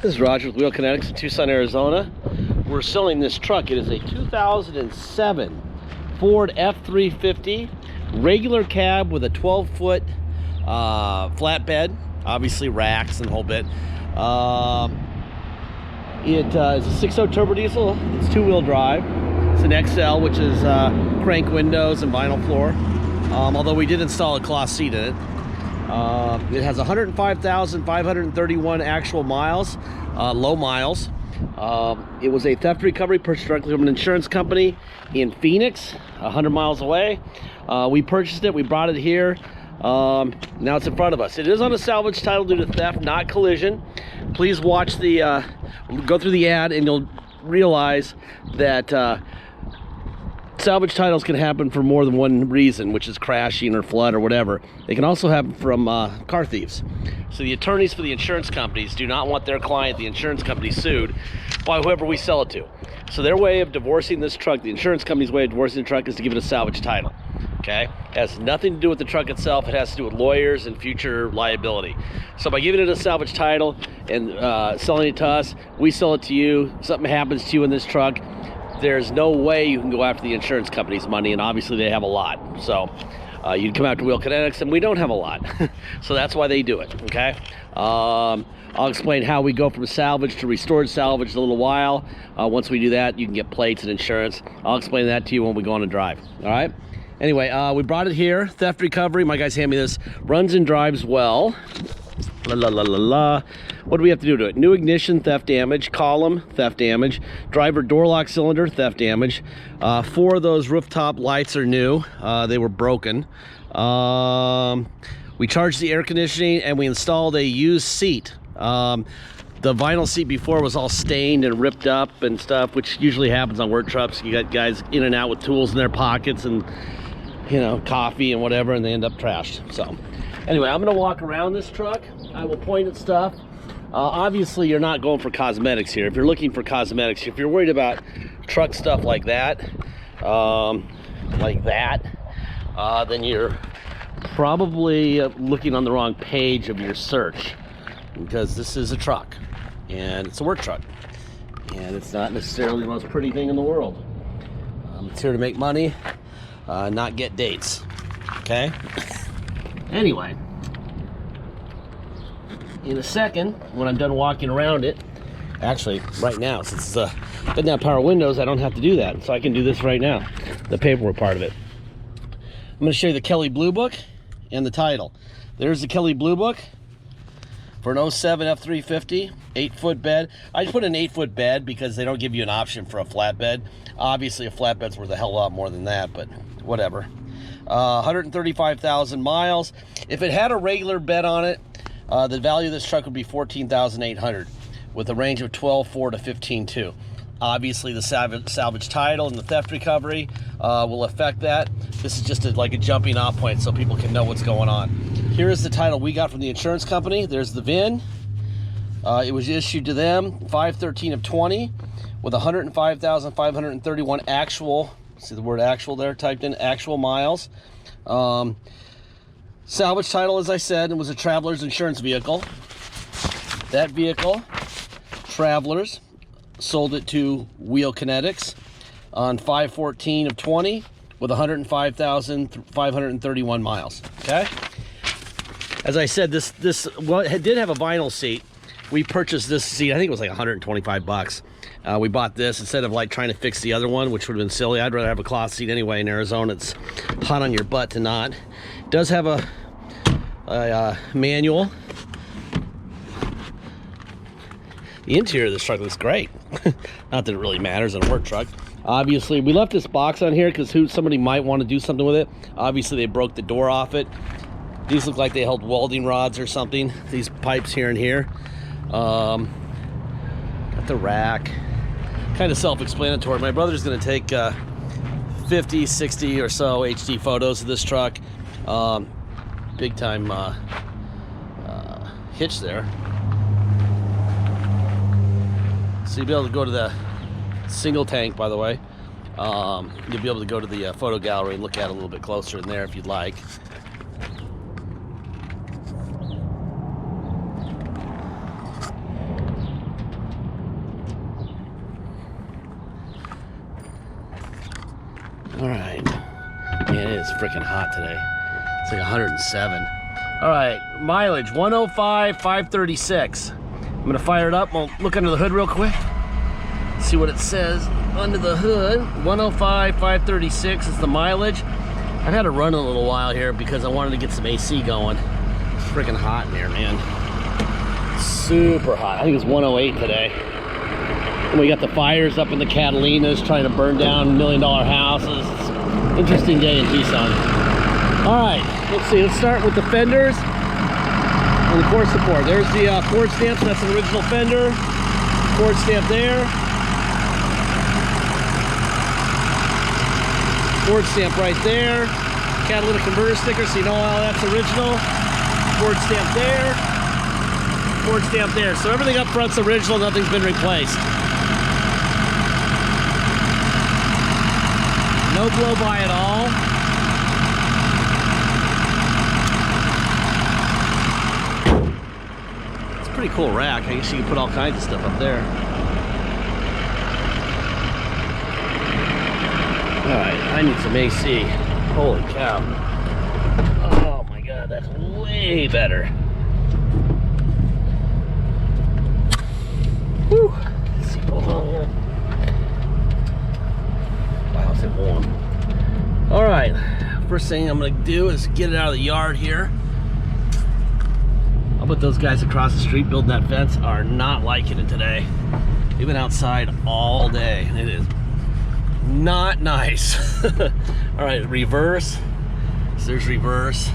This is Roger with Wheel Kinetics in Tucson, Arizona. We're selling this truck. It is a 2007 Ford F350 regular cab with a 12-foot flatbed, obviously racks and the whole bit. It is a 6.0 turbo diesel. It's two-wheel drive. It's an XL, which is crank windows and vinyl floor. Although we did install a cloth seat in it. It has 105,531 actual miles, low miles. It was a theft recovery purchased directly from an insurance company in Phoenix, 100 miles away. We purchased it, we brought it here. Now it's in front of us. It is on a salvage title due to theft, not collision. Please watch the, go through the ad and you'll realize that salvage titles can happen for more than one reason, which is crashing or flood or whatever. They can also happen from car thieves. So the attorneys for the insurance companies do not want their client, the insurance company, sued by whoever we sell it to. So their way of divorcing this truck, the insurance company's way of divorcing the truck, is to give it a salvage title. Okay? It has nothing to do with the truck itself. It has to do with lawyers and future liability. So by giving it a salvage title and selling it to us, we sell it to you, something happens to you in this truck, there's no way you can go after the insurance company's money, and obviously they have a lot. So you'd come out to Wheel Kinetics, and we don't have a lot. So that's why they do it, okay? I'll explain how we go from salvage to restored salvage in a little while. Once we do that, you can get plates and insurance. I'll explain that to you when we go on a drive, all right? Anyway, we brought it here, theft recovery. My guys hand me this. Runs and drives well. La la la la la. What do we have to do to it? New ignition, theft damage. Column, theft damage. Driver door lock cylinder, theft damage. 4 of those rooftop lights are new. They were broken. We charged the air conditioning and we installed a used seat. The vinyl seat before was all stained and ripped up and stuff, which usually happens on work trucks. You got guys in and out with tools in their pockets and, you know, coffee and whatever, and they end up trashed. So anyway, I'm gonna walk around this truck. I will point at stuff. Obviously, you're not going for cosmetics here. If you're looking for cosmetics, if you're worried about truck stuff like that, then you're probably looking on the wrong page of your search, because this is a truck, and it's a work truck, and it's not necessarily the most pretty thing in the world. It's here to make money, not get dates, okay? Anyway, in a second, when I'm done walking around it, actually right now, since it's doesn't have power windows, I don't have to do that, so I can do this right now, the paperwork part of it. I'm going to show you the Kelley Blue Book and the title. There's the Kelley Blue Book for an 07 F350, 8-foot bed. I just put an 8-foot bed because they don't give you an option for a flatbed. Obviously, a flatbed's worth a hell of a lot more than that, but whatever. 135,000 miles. If it had a regular bed on it, the value of this truck would be $14,800 with a range of 12.4 to 15.2. Obviously, the salvage title and the theft recovery will affect that. This is just like a jumping off point so people can know what's going on. Here is the title we got from the insurance company. There's the VIN. It was issued to them 5/13 of 20 with 105,531 actual, see the word actual there typed in, actual miles. Salvage title, as I said, it was a Traveler's insurance vehicle. That vehicle, Travelers, sold it to Wheel Kinetics on 5/14 of 20 with 105,531 miles, okay? As I said, this it did have a vinyl seat. We purchased this seat, I think it was like 125 bucks. We bought this instead of like trying to fix the other one, which would have been silly. I'd rather have a cloth seat anyway. In Arizona, it's hot on your butt to not. It does have a manual. The interior of this truck looks great. Not that it really matters in a work truck. Obviously, we left this box on here because somebody might want to do something with it. Obviously, they broke the door off it. These look like they held welding rods or something. These pipes here and here. Got the rack. Kind of self-explanatory. My brother's going to take 50, 60 or so HD photos of this truck. Big time hitch there. So you'll be able to go to the single tank, by the way. You'll be able to go to the photo gallery and look at it a little bit closer in there if you'd like. All right. Man, it is freaking hot today. It's like 107. All right, mileage 105, 536. I'm gonna fire it up. We'll look under the hood real quick. See what it says under the hood. 105, 536 is the mileage. I've had to run a little while here because I wanted to get some AC going. It's freaking hot in here, man. Super hot. I think it's 108 today. And we got the fires up in the Catalinas trying to burn down $1 million houses. It's an interesting day in Tucson. All right, let's see. Let's start with the fenders and the core support. There's the Ford stamp. So that's an original fender. Ford stamp there. Ford stamp right there. Catalytic converter sticker, so you know all that's original. Ford stamp there. Ford stamp there. So everything up front's original. Nothing's been replaced. No blow by at all. It's a pretty cool rack. I guess you can put all kinds of stuff up there. Alright, I need some AC. Holy cow. Oh my god, that's way better. Whew. Let's see, hold on here. Wow, is it warm? Alright, first thing I'm going to do is get it out of the yard here. I'll bet those guys across the street building that fence are not liking it today. They've been outside all day, and it is not nice. All right, reverse. So there's reverse.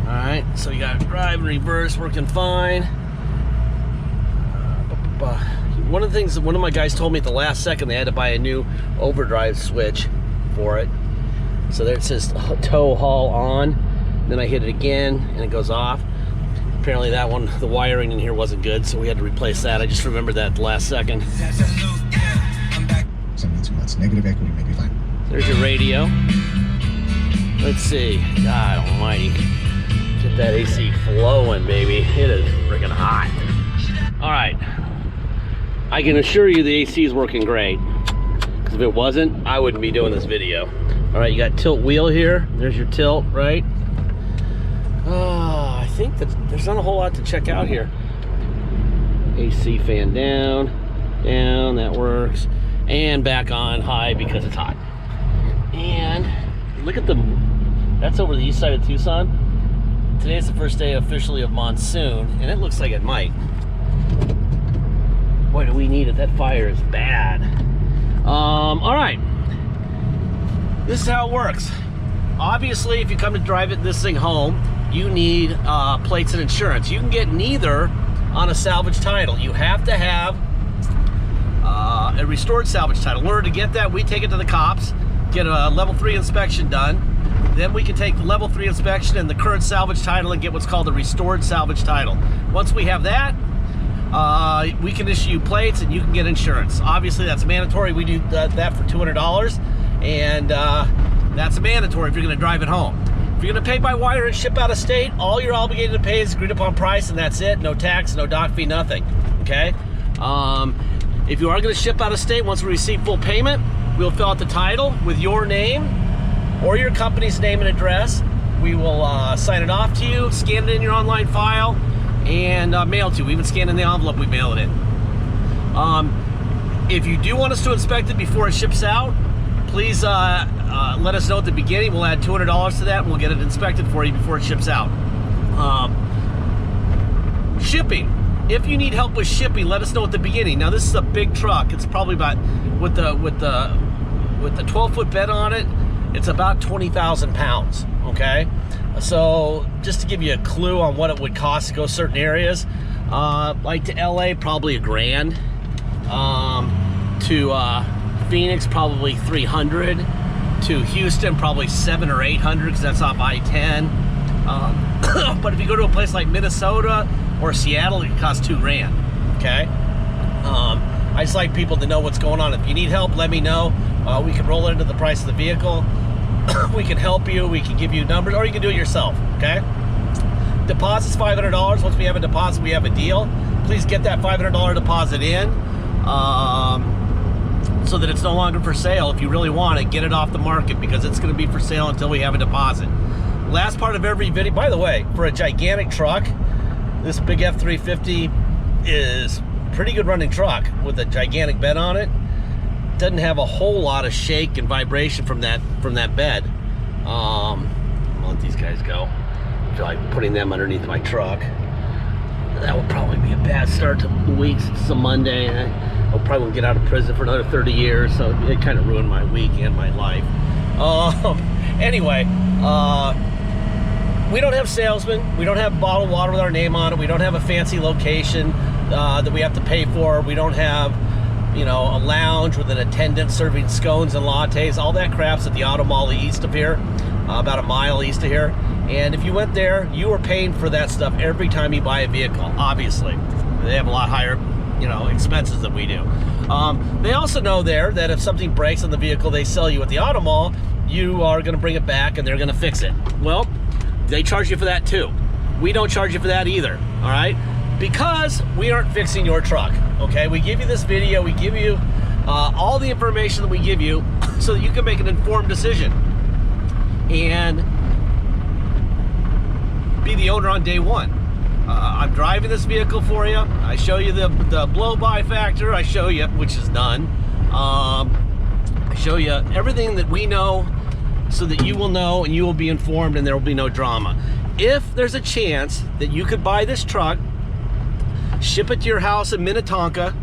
All right, so you got drive and reverse working fine. One of the things that one of my guys told me at the last second, they had to buy a new overdrive switch for it. So there it says tow haul on. Then I hit it again and it goes off. Apparently that one, the wiring in here wasn't good, so we had to replace that. I just remembered that at the last second. 72 months, negative equity, maybe fine. There's your radio. Let's see. God almighty. Get that AC flowing, baby. It is freaking hot. All right. I can assure you the AC is working great. Because if it wasn't, I wouldn't be doing this video. All right, you got tilt wheel here. There's your tilt, right? I think that there's not a whole lot to check out here. AC fan down, down, that works. And back on high because it's hot. And look at that's over the east side of Tucson. Today's the first day officially of monsoon, and it looks like it might. Boy, do we need it. That fire is bad. All right. This is how it works. Obviously, if you come to drive this thing home, you need plates and insurance. You can get neither on a salvage title. You have to have a restored salvage title. In order to get that, we take it to the cops, get a level 3 inspection done. Then we can take the level 3 inspection and the current salvage title and get what's called a restored salvage title. Once we have that, we can issue you plates and you can get insurance. Obviously, that's mandatory. We do that for $200, and that's mandatory if you're going to drive it home. If you're going to pay by wire and ship out of state, all you're obligated to pay is agreed upon price, and that's it. No tax, no doc fee, nothing. Okay? If you are going to ship out of state, once we receive full payment, we'll fill out the title with your name or your company's name and address. We will sign it off to you, scan it in your online file, and mail it to you. We even scan in the envelope, we mail it in. If you do want us to inspect it before it ships out, please let us know at the beginning. We'll add $200 to that, and we'll get it inspected for you before it ships out. Shipping. If you need help with shipping, let us know at the beginning. Now, this is a big truck. It's probably about, with the 12-foot bed on it, it's about 20,000 pounds, okay? So just to give you a clue on what it would cost to go certain areas, like to LA, probably $1,000. To Phoenix, probably $300. To Houston, probably $700 or $800 because that's off I-10. But if you go to a place like Minnesota or Seattle, it costs $2,000. Okay. I just like people to know what's going on. If you need help, let me know. We can roll it into the price of the vehicle. We can help you. We can give you numbers, or you can do it yourself. Okay. Deposit's $500. Once we have a deposit, we have a deal. Please get that $500 deposit in. so that it's no longer for sale. If you really want it, get it off the market, because it's going to be for sale until we have a deposit. Last part of every video, by the way, for a gigantic truck, this big F350 is a pretty good running truck with a gigantic bed on it. Doesn't have a whole lot of shake and vibration from that bed. I'll let these guys go. I feel like putting them underneath my truck. That will probably be a bad start to the week. It's a Monday, and I probably won't get out of prison for another 30 years, so it kind of ruined my week and my life. Anyway, we don't have salesmen. We don't have bottled water with our name on it. We don't have a fancy location that we have to pay for. We don't have, you know, a lounge with an attendant serving scones and lattes. All that crap's at the Auto Mall east of here, about a mile east of here. And if you went there, you are paying for that stuff every time you buy a vehicle, obviously. They have a lot higher, you know, expenses than we do. They also know there that if something breaks on the vehicle they sell you at the Auto Mall, you are gonna bring it back and they're gonna fix it. Well, they charge you for that too. We don't charge you for that either, all right? Because we aren't fixing your truck, okay? We give you this video, we give you all the information that we give you so that you can make an informed decision and be the owner on day one. I'm driving this vehicle for you. I show you the blow-by factor. I show you, which is done. I show you everything that we know so that you will know and you will be informed and there will be no drama. If there's a chance that you could buy this truck, ship it to your house in Minnetonka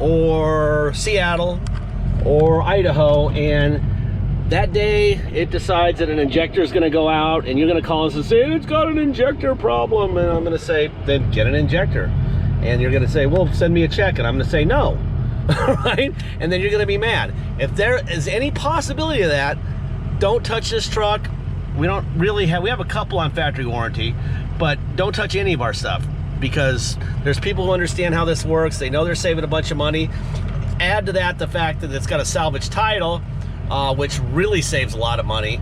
or Seattle or Idaho, and that day it decides that an injector is going to go out, and you're going to call us and say it's got an injector problem, and I'm going to say then get an injector, and you're going to say, well, send me a check, and I'm going to say no. Right? And then you're going to be mad. If there is any possibility of that, don't touch this truck. We don't really have, we have a couple on factory warranty, but don't touch any of our stuff, because there's people who understand how this works. They know they're saving a bunch of money. Add to that the fact that it's got a salvage title, which really saves a lot of money.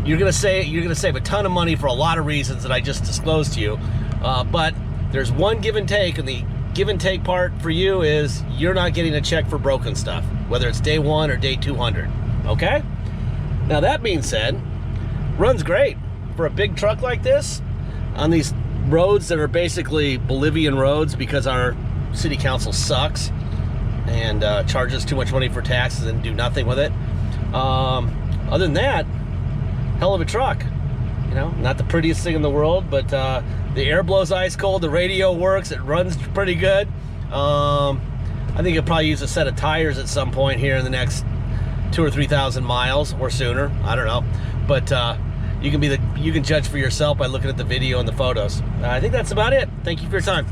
You're gonna save a ton of money for a lot of reasons that I just disclosed to you. But there's one give and take, and the give and take part for you is you're not getting a check for broken stuff, whether it's day 1 or day 200. Okay? Now that being said, runs great for a big truck like this on these roads that are basically Bolivian roads because our city council sucks and charges too much money for taxes and do nothing with it. Other than that, hell of a truck. You know, not the prettiest thing in the world, but the air blows ice cold, the radio works, it runs pretty good. I think you'll probably use a set of tires at some point here in the next 2,000 or 3,000 miles or sooner. I don't know, but you can judge for yourself by looking at the video and the photos. I think that's about it. Thank you for your time.